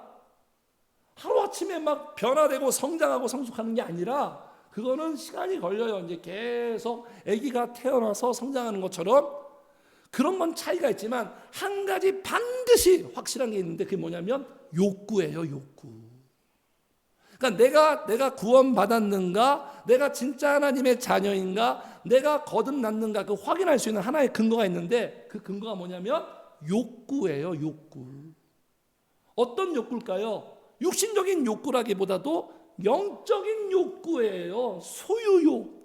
하루아침에 막 변화되고 성장하고 성숙하는 게 아니라 그거는 시간이 걸려요. 이제 계속 아기가 태어나서 성장하는 것처럼 그런 건 차이가 있지만 한 가지 반드시 확실한 게 있는데 그게 뭐냐면 욕구예요. 욕구. 그러니까 내가 구원받았는가, 내가 진짜 하나님의 자녀인가, 내가 거듭났는가 그 확인할 수 있는 하나의 근거가 있는데 그 근거가 뭐냐면 욕구예요. 욕구. 어떤 욕구일까요? 육신적인 욕구라기보다도 영적인 욕구예요. 소유욕.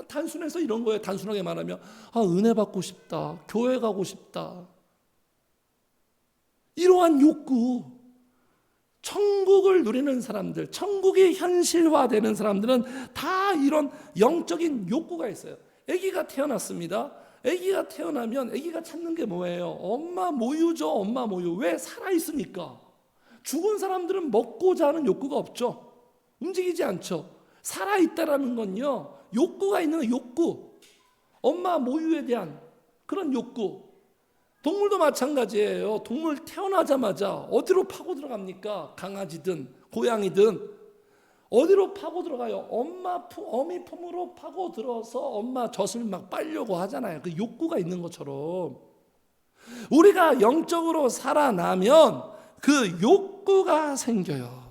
단순해서 이런 거예요. 단순하게 말하면 은혜 받고 싶다, 교회 가고 싶다, 이러한 욕구. 천국을 누리는 사람들, 천국이 현실화되는 사람들은 다 이런 영적인 욕구가 있어요. 아기가 태어났습니다. 아기가 태어나면 아기가 찾는 게 뭐예요? 엄마 모유죠. 엄마 모유. 왜? 살아있으니까. 죽은 사람들은 먹고자 하는 욕구가 없죠. 움직이지 않죠. 살아있다라는 건요, 욕구가 있는 욕구. 엄마 모유에 대한 그런 욕구. 동물도 마찬가지예요. 동물 태어나자마자 어디로 파고 들어갑니까? 강아지든 고양이든 어디로 파고 들어가요? 어미 품으로 파고 들어서 엄마 젖을 막 빨려고 하잖아요. 그 욕구가 있는 것처럼 우리가 영적으로 살아나면 그 욕구가 생겨요.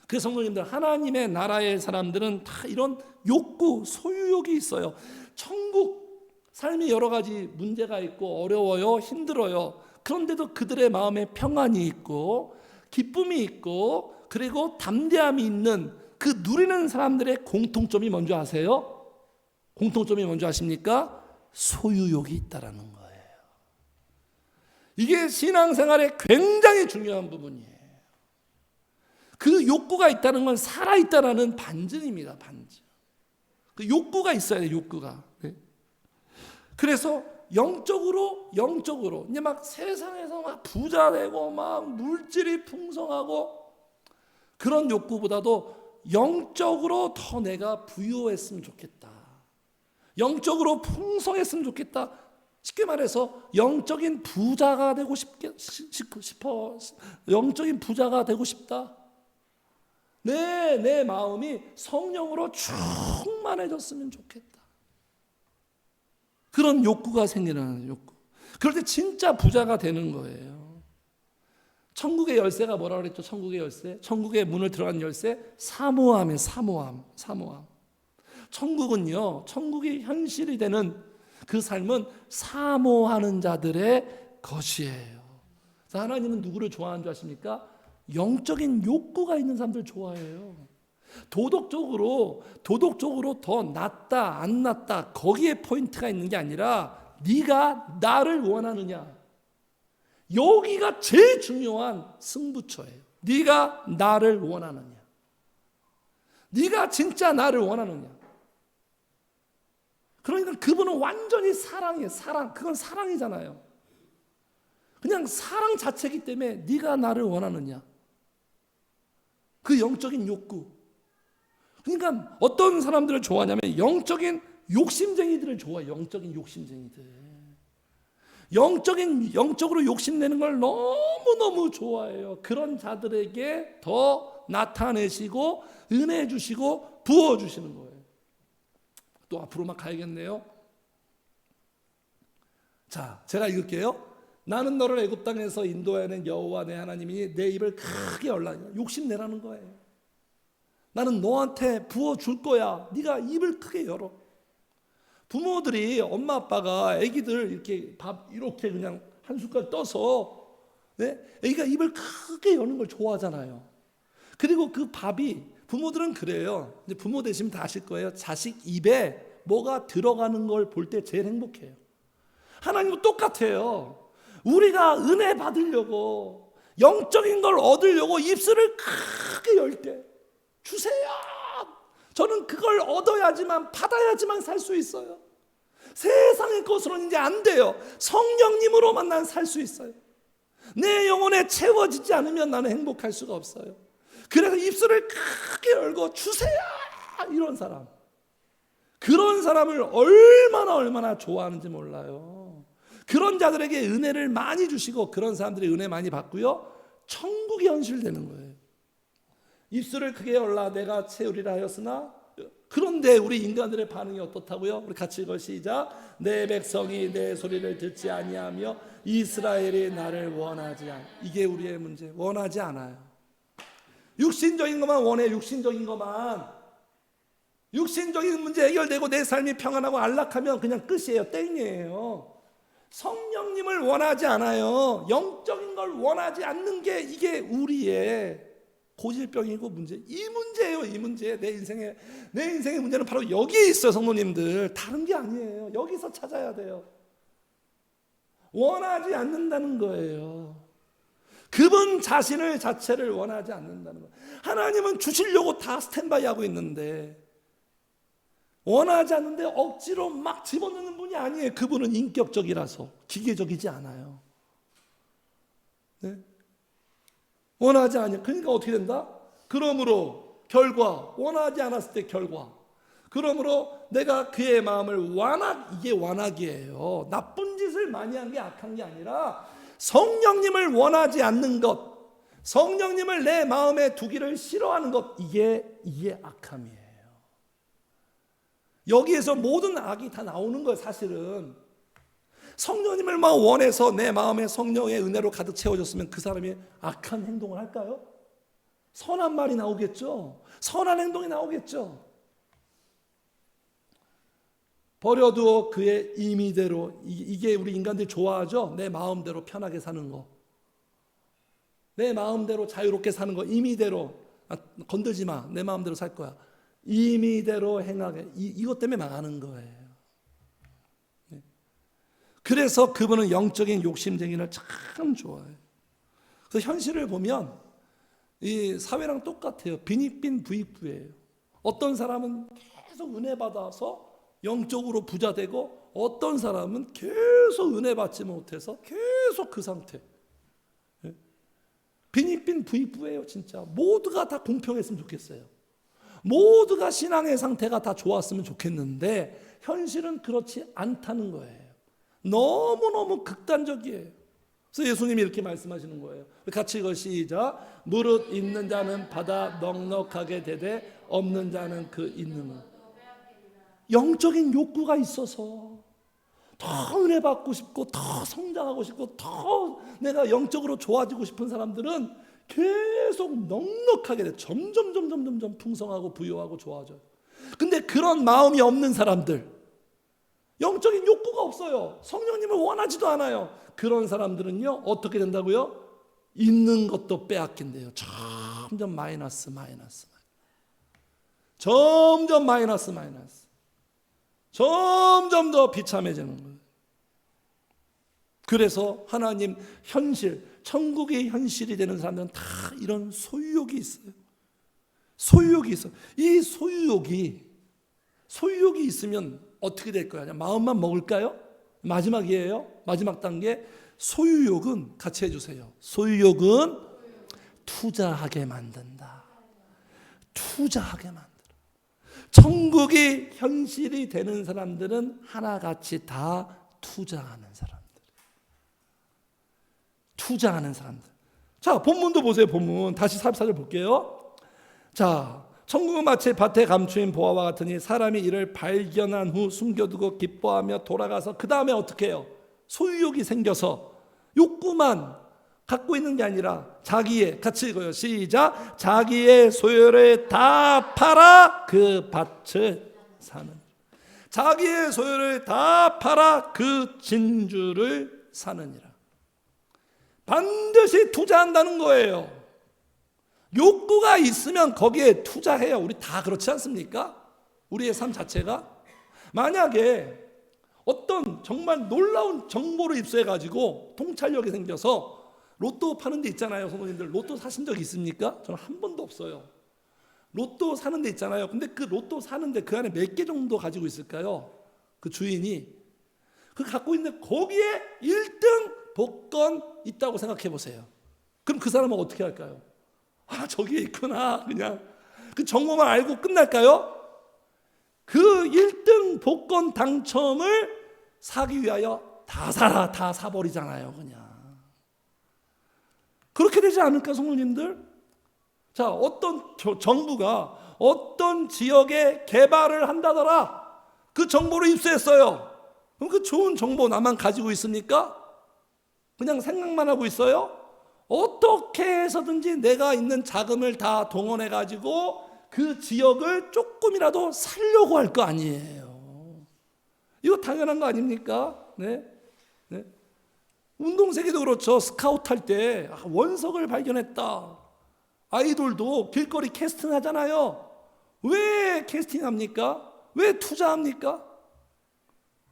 그 성도님들, 하나님의 나라의 사람들은 다 이런 욕구, 소유욕이 있어요. 천국 삶이 여러 가지 문제가 있고 어려워요, 힘들어요. 그런데도 그들의 마음에 평안이 있고 기쁨이 있고 그리고 담대함이 있는 그 누리는 사람들의 공통점이 뭔지 아세요? 공통점이 뭔지 아십니까? 소유욕이 있다라는 거예요. 이게 신앙생활에 굉장히 중요한 부분이에요. 그 욕구가 있다는 건 살아있다라는 반증입니다. 반증. 그 욕구가 있어야 돼요. 욕구가. 네. 그래서 영적으로 이제 막 세상에서 막 부자 되고 막 물질이 풍성하고 그런 욕구보다도 영적으로 더 내가 부유했으면 좋겠다. 영적으로 풍성했으면 좋겠다. 쉽게 말해서 영적인 부자가 되고 싶어. 영적인 부자가 되고 싶다. 내 마음이 성령으로 충만해졌으면 좋겠다. 그런 욕구가 생기는 욕구. 그럴 때 진짜 부자가 되는 거예요. 천국의 열쇠가 뭐라고 그랬죠? 천국의 열쇠. 천국의 문을 들어간 열쇠. 사모함이에요. 사모함. 천국은요, 천국이 현실이 되는 그 삶은 사모하는 자들의 것이에요. 하나님은 누구를 좋아하는 줄 아십니까? 영적인 욕구가 있는 사람들 좋아해요. 도덕적으로 더 낫다 안 낫다 거기에 포인트가 있는 게 아니라 네가 나를 원하느냐. 여기가 제일 중요한 승부처예요. 네가 나를 원하느냐. 네가 진짜 나를 원하느냐. 그러니까 그분은 완전히 사랑이에요. 사랑. 그건 사랑이잖아요. 그냥 사랑 자체이기 때문에 네가 나를 원하느냐. 그 영적인 욕구. 그러니까 어떤 사람들을 좋아하냐면 영적인 욕심쟁이들을 좋아해요. 영적인 욕심쟁이들. 영적으로 욕심내는 걸 너무너무 좋아해요. 그런 자들에게 더 나타내시고 은혜 주시고 부어주시는 거예요. 또 앞으로 막 가야겠네요. 자, 제가 읽을게요. 나는 너를 애굽 땅에서 인도하는 여호와 내 하나님이 내 입을 크게 열라. 욕심내라는 거예요. 나는 너한테 부어줄 거야. 네가 입을 크게 열어. 부모들이 엄마 아빠가 아기들 이렇게 밥 이렇게 그냥 한 숟갈 떠서 네? 아기가 입을 크게 여는 걸 좋아하잖아요. 그리고 그 밥이 부모들은 그래요. 이제 부모 되시면 다 아실 거예요. 자식 입에 뭐가 들어가는 걸 볼 때 제일 행복해요. 하나님은 똑같아요. 우리가 은혜 받으려고, 영적인 걸 얻으려고 입술을 크게 열 때 주세요. 저는 그걸 얻어야지만, 받아야지만 살 수 있어요. 세상의 것으로는 이제 안 돼요. 성령님으로만 난 살 수 있어요. 내 영혼에 채워지지 않으면 나는 행복할 수가 없어요. 그래서 입술을 크게 열고 주세요. 이런 사람, 그런 사람을 얼마나 좋아하는지 몰라요. 그런 자들에게 은혜를 많이 주시고 그런 사람들이 은혜 많이 받고요, 천국이 현실되는 거예요. 입술을 크게 열라 내가 채우리라 하였으나, 그런데 우리 인간들의 반응이 어떻다고요? 우리 같이 읽어 시작. 내 백성이 내 소리를 듣지 아니하며 이스라엘이 나를 원하지 않아. 이게 우리의 문제. 원하지 않아요. 육신적인 것만 원해. 육신적인 문제 해결되고 내 삶이 평안하고 안락하면 그냥 끝이에요. 땡이에요. 성령님을 원하지 않아요. 영적인 걸 원하지 않는 게 이게 우리의 고질병이고 문제. 이 문제예요. 이 문제. 내 인생의 문제는 바로 여기에 있어요. 성도님들, 다른 게 아니에요. 여기서 찾아야 돼요. 원하지 않는다는 거예요. 그분 자체를 원하지 않는다는 거예요. 하나님은 주시려고 다 스탠바이 하고 있는데 원하지 않는데 억지로 막 집어넣는 분이 아니에요. 그분은 인격적이라서, 기계적이지 않아요. 네? 원하지 않아요. 그러니까 어떻게 된다? 그러므로 결과, 원하지 않았을 때 결과. 그러므로 내가 그의 마음을 이게 완악이에요. 나쁜 짓을 많이 한 게 악한 게 아니라 성령님을 원하지 않는 것, 성령님을 내 마음에 두기를 싫어하는 것, 이게 악함이에요. 여기에서 모든 악이 다 나오는 거예요. 사실은 성령님을 막 원해서 내 마음에 성령의 은혜로 가득 채워졌으면 그 사람이 악한 행동을 할까요? 선한 말이 나오겠죠. 선한 행동이 나오겠죠. 버려두어 그의 임의대로, 이게 우리 인간들이 좋아하죠. 내 마음대로 편하게 사는 거, 내 마음대로 자유롭게 사는 거. 임의대로, 건들지 마, 내 마음대로 살 거야. 임의대로 행하게. 이것 때문에 망하는 거예요. 그래서 그분은 영적인 욕심쟁이를 참 좋아해요. 그래서 현실을 보면 이 사회랑 똑같아요. 빈익빈 부익부예요. 어떤 사람은 계속 은혜 받아서 영적으로 부자 되고, 어떤 사람은 계속 은혜 받지 못해서 계속 그 상태. 빈익빈 부익부예요. 진짜 모두가 다 공평했으면 좋겠어요. 모두가 신앙의 상태가 다 좋았으면 좋겠는데 현실은 그렇지 않다는 거예요. 너무너무 극단적이에요. 그래서 예수님이 이렇게 말씀하시는 거예요. 같이 읽어 시작. 무릇 있는 자는 받아 넉넉하게 되되 없는 자는 그 있는 것. 영적인 욕구가 있어서 더 은혜 받고 싶고 더 성장하고 싶고 더 내가 영적으로 좋아지고 싶은 사람들은 계속 넉넉하게 돼. 점점 풍성하고 부유하고 좋아져요. 근데 그런 마음이 없는 사람들, 영적인 욕구가 없어요. 성령님을 원하지도 않아요. 그런 사람들은요 어떻게 된다고요? 있는 것도 빼앗긴대요. 점점 마이너스. 점점 마이너스. 점점 더 비참해지는 거예요. 그래서 하나님 현실, 천국의 현실이 되는 사람들은 다 이런 소유욕이 있어요. 소유욕이 있어. 이 소유욕이 있으면 어떻게 될 거야? 마음만 먹을까요? 마지막이에요. 마지막 단계. 소유욕은 같이 해주세요. 소유욕은 투자하게 만든다. 투자하게 만들어. 천국이 현실이 되는 사람들은 하나같이 다 투자하는 사람들. 자, 본문도 보세요. 본문 다시 44절 볼게요. 자, 천국은 마치 밭에 감추인 보화와 같으니 사람이 이를 발견한 후 숨겨두고 기뻐하며 돌아가서 그 다음에 어떻게 해요? 소유욕이 생겨서 욕구만 갖고 있는 게 아니라 자기의, 같이 읽어요. 시작. 자기의 소유를 다 팔아 그 밭을 사는. 자기의 소유를 다 팔아 그 진주를 사느니라. 반드시 투자한다는 거예요. 욕구가 있으면 거기에 투자해요. 우리 다 그렇지 않습니까? 우리의 삶 자체가. 만약에 어떤 정말 놀라운 정보를 입수해가지고 통찰력이 생겨서 로또 파는 데 있잖아요. 성도님들 로또 사신 적 있습니까? 저는 한 번도 없어요. 로또 사는 데 있잖아요. 근데 그 로또 사는데 그 안에 몇 개 정도 가지고 있을까요? 그 주인이 그 갖고 있는 거기에 1등 복권 있다고 생각해 보세요. 그럼 그 사람은 어떻게 할까요? 아, 저기에 있구나. 그냥 그 정보만 알고 끝날까요? 그 1등 복권 당첨을 사기 위하여 다 사라, 다 사버리잖아요. 그냥 그렇게 되지 않을까, 성도님들? 자, 어떤 정부가 어떤 지역에 개발을 한다더라, 그 정보를 입수했어요. 그럼 그 좋은 정보 나만 가지고 있습니까? 그냥 생각만 하고 있어요? 어떻게 해서든지 내가 있는 자금을 다 동원해 가지고 그 지역을 조금이라도 살려고 할 거 아니에요. 이거 당연한 거 아닙니까? 네? 네? 운동세계도 그렇죠. 스카우트 할 때 원석을 발견했다. 아이돌도 길거리 캐스팅 하잖아요. 왜 캐스팅 합니까? 왜 투자합니까?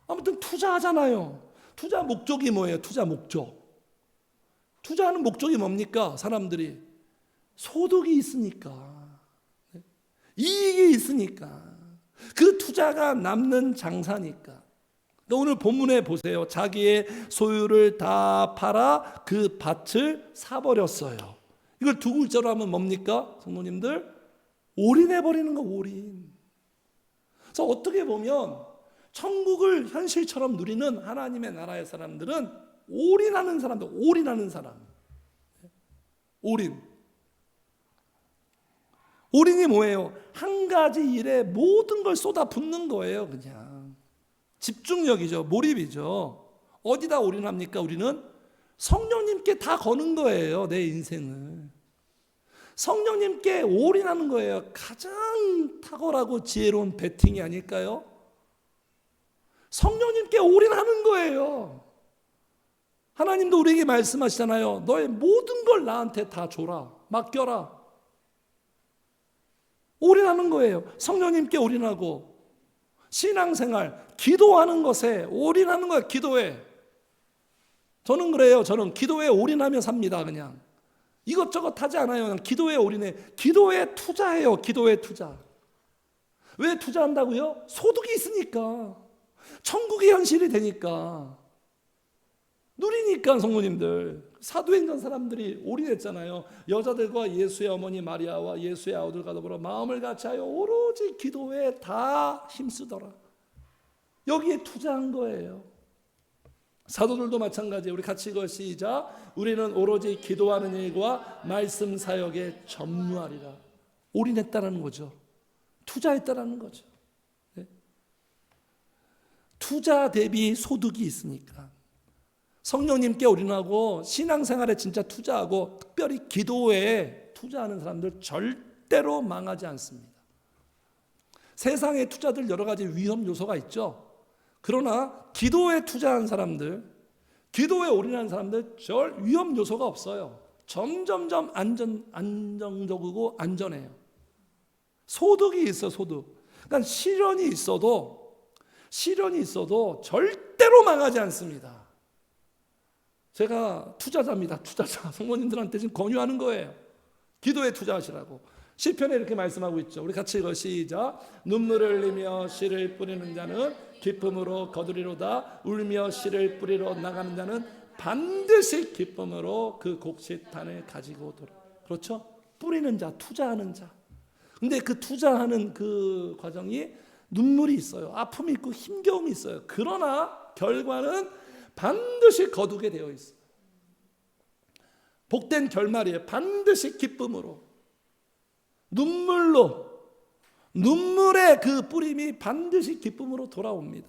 아무튼 투자하잖아요. 투자 목적이 뭐예요? 투자 목적. 투자하는 목적이 뭡니까? 사람들이 소득이 있으니까, 이익이 있으니까, 그 투자가 남는 장사니까. 그러니까 오늘 본문에 보세요. 자기의 소유를 다 팔아 그 밭을 사버렸어요. 이걸 두 글자로 하면 뭡니까? 성도님들, 올인해버리는 거, 올인. 그래서 어떻게 보면 천국을 현실처럼 누리는 하나님의 나라의 사람들은 올인하는 사람들, 올인하는 사람. 올인. 올인이 뭐예요? 한 가지 일에 모든 걸 쏟아붓는 거예요. 그냥 집중력이죠. 몰입이죠. 어디다 올인합니까? 우리는 성령님께 다 거는 거예요. 내 인생을 성령님께 올인하는 거예요. 가장 탁월하고 지혜로운 배팅이 아닐까요? 성령님께 올인하는 거예요. 하나님도 우리에게 말씀하시잖아요. 너의 모든 걸 나한테 다 줘라. 맡겨라. 올인하는 거예요. 성령님께 올인하고, 신앙생활, 기도하는 것에 올인하는 거예요. 기도에. 저는 그래요. 저는 기도에 올인하며 삽니다. 그냥 이것저것 하지 않아요. 그냥 기도에 올인해. 기도에 투자해요. 기도에 투자. 왜 투자한다고요? 소득이 있으니까. 천국의 현실이 되니까. 누리니까. 성도님들, 사도행전 사람들이 올인했잖아요. 여자들과 예수의 어머니 마리아와 예수의 아우들과 더불어 마음을 같이하여 오로지 기도에 다 힘쓰더라. 여기에 투자한 거예요. 사도들도 마찬가지예요. 우리 같이 읽어 시작. 우리는 오로지 기도하는 일과 말씀 사역에 전무하리라. 올인했다는 거죠. 투자했다는 거죠. 네? 투자 대비 소득이 있으니까. 성령님께 올인하고 신앙생활에 진짜 투자하고 특별히 기도에 투자하는 사람들 절대로 망하지 않습니다. 세상의 투자들 여러 가지 위험 요소가 있죠. 그러나 기도에 투자한 사람들, 기도에 올인한 사람들 절 위험 요소가 없어요. 점점점 안정적이고 안전해요. 소득이 있어, 소득. 그러니까 시련이 있어도 절대로 망하지 않습니다. 제가 투자자입니다. 투자자. 성도님들한테 지금 권유하는 거예요. 기도에 투자하시라고. 시편에 이렇게 말씀하고 있죠. 우리 같이 읽어 시작. 눈물을 흘리며 씨를 뿌리는 자는 기쁨으로 거두리로다. 울며 씨를 뿌리러 나가는 자는 반드시 기쁨으로 그 곡식단을 가지고 돌아. 그렇죠? 뿌리는 자, 투자하는 자. 근데 그 투자하는 그 과정이 눈물이 있어요. 아픔이 있고 힘겨움이 있어요. 그러나 결과는 반드시 거두게 되어 있어요. 복된 결말이에요. 반드시 기쁨으로, 눈물의 그 뿌림이 반드시 기쁨으로 돌아옵니다.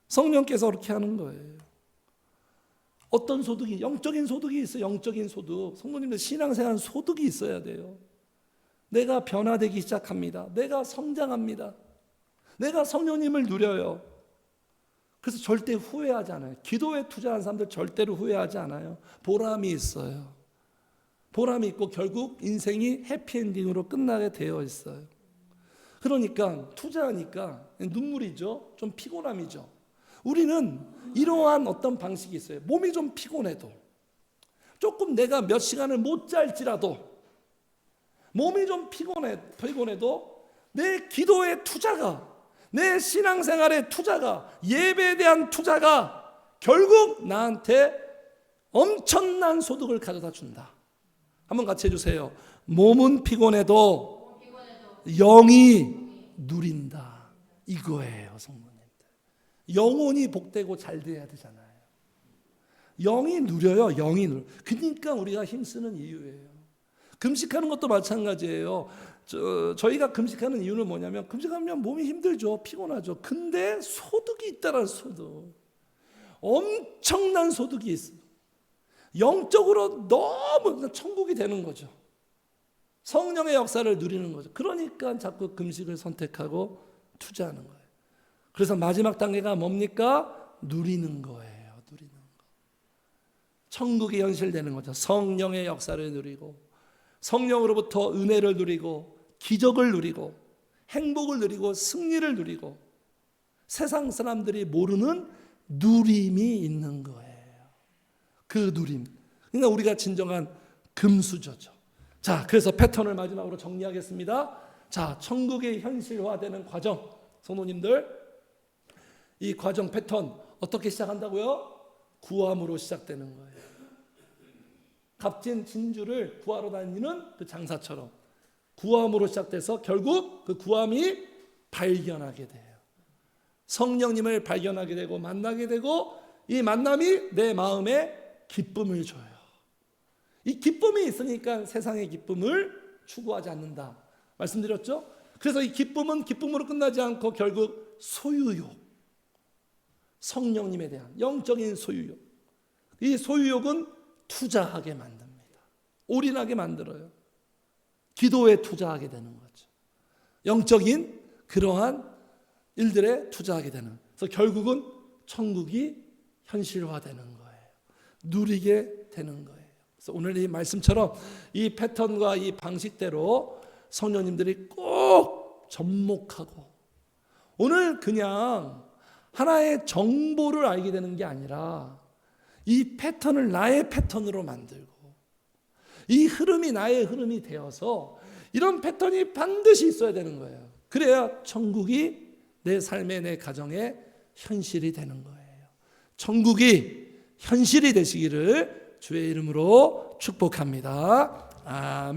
성령께서 그렇게 하는 거예요. 어떤 소득이, 영적인 소득이 있어요. 영적인 소득. 성도님들 신앙생활 소득이 있어야 돼요. 내가 변화되기 시작합니다. 내가 성장합니다. 내가 성령님을 누려요. 그래서 절대 후회하지 않아요. 기도에 투자한 사람들 절대로 후회하지 않아요. 보람이 있어요. 보람이 있고 결국 인생이 해피엔딩으로 끝나게 되어 있어요. 그러니까 투자하니까 눈물이죠. 좀 피곤함이죠. 우리는 이러한 어떤 방식이 있어요. 몸이 좀 피곤해도, 조금 내가 몇 시간을 못 잘지라도, 몸이 좀 피곤해도 내 기도의 투자가, 내 신앙생활의 투자가, 예배에 대한 투자가 결국 나한테 엄청난 소득을 가져다 준다. 한번 같이 해주세요. 몸은 피곤해도 영이 누린다. 이거예요, 성도님들. 영혼이 복되고 잘 돼야 되잖아요. 영이 누려요. 영이 누려. 그러니까 우리가 힘쓰는 이유예요. 금식하는 것도 마찬가지예요. 저희가 금식하는 이유는 뭐냐면, 금식하면 몸이 힘들죠. 피곤하죠. 근데 소득이 있다는 소득. 엄청난 소득이 있어요. 영적으로 너무 천국이 되는 거죠. 성령의 역사를 누리는 거죠. 그러니까 자꾸 금식을 선택하고 투자하는 거예요. 그래서 마지막 단계가 뭡니까? 누리는 거예요. 누리는 거. 천국이 현실되는 거죠. 성령의 역사를 누리고, 성령으로부터 은혜를 누리고, 기적을 누리고, 행복을 누리고, 승리를 누리고, 세상 사람들이 모르는 누림이 있는 거예요. 그 누림. 그러니까 우리가 진정한 금수저죠. 자, 그래서 패턴을 마지막으로 정리하겠습니다. 자, 천국의 현실화되는 과정. 성도님들, 이 과정 패턴 어떻게 시작한다고요? 구함으로 시작되는 거예요. 값진 진주를 구하러 다니는 그 장사처럼 구함으로 시작돼서 결국 그 구함이 발견하게 돼요. 성령님을 발견하게 되고 만나게 되고, 이 만남이 내 마음에 기쁨을 줘요. 이 기쁨이 있으니까 세상의 기쁨을 추구하지 않는다 말씀드렸죠? 그래서 이 기쁨은 기쁨으로 끝나지 않고 결국 소유욕, 성령님에 대한 영적인 소유욕, 이 소유욕은 투자하게 만듭니다. 올인하게 만들어요. 기도에 투자하게 되는 거죠. 영적인 그러한 일들에 투자하게 되는. 그래서 결국은 천국이 현실화되는 거예요. 누리게 되는 거예요. 그래서 오늘 이 말씀처럼 이 패턴과 이 방식대로 성령님들이 꼭 접목하고, 오늘 그냥 하나의 정보를 알게 되는 게 아니라 이 패턴을 나의 패턴으로 만들고, 이 흐름이 나의 흐름이 되어서 이런 패턴이 반드시 있어야 되는 거예요. 그래야 천국이 내 삶에, 내 가정에 현실이 되는 거예요. 천국이 현실이 되시기를 주의 이름으로 축복합니다. 아멘.